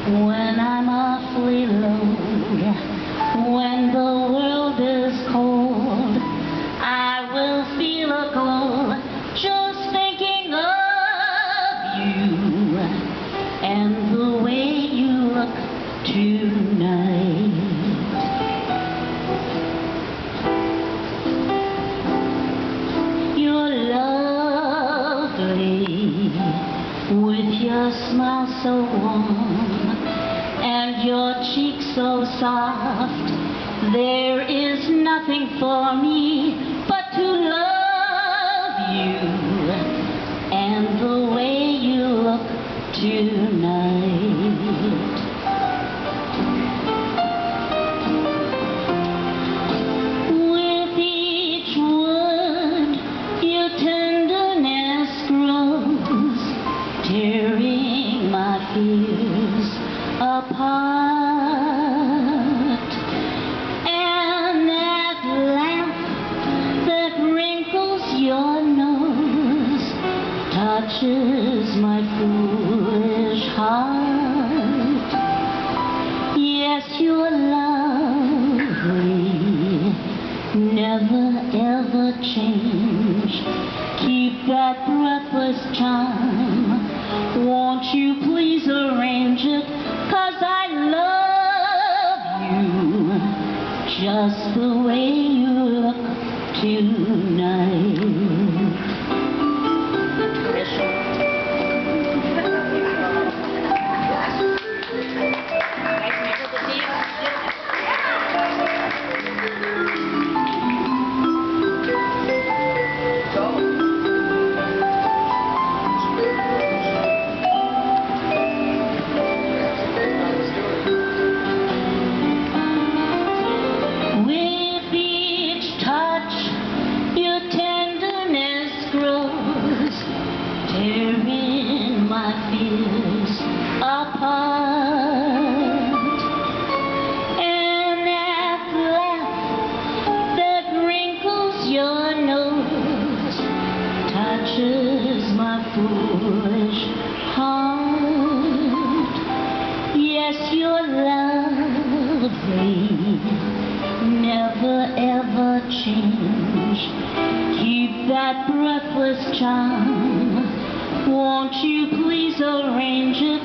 when I'm awfully low, when the world is cold, I will feel a glow just thinking of you and the way you look tonight. You're lovely with your smile so warm and your cheeks so soft. There is nothing for me but to love you and the way you look tonight. With each word your tenderness grows, tearing my fears apart. And that laugh that wrinkles your nose touches my foolish heart. Yes, you're lovely, never ever change. Keep that breathless charm. Won't you please arrange it? 'Cause I love you just the way you look tonight. Tearing my fears apart. And that laugh that wrinkles your nose touches my foolish heart. Yes, you're lovely, never ever change. Keep that breathless charm. Won't you please arrange it?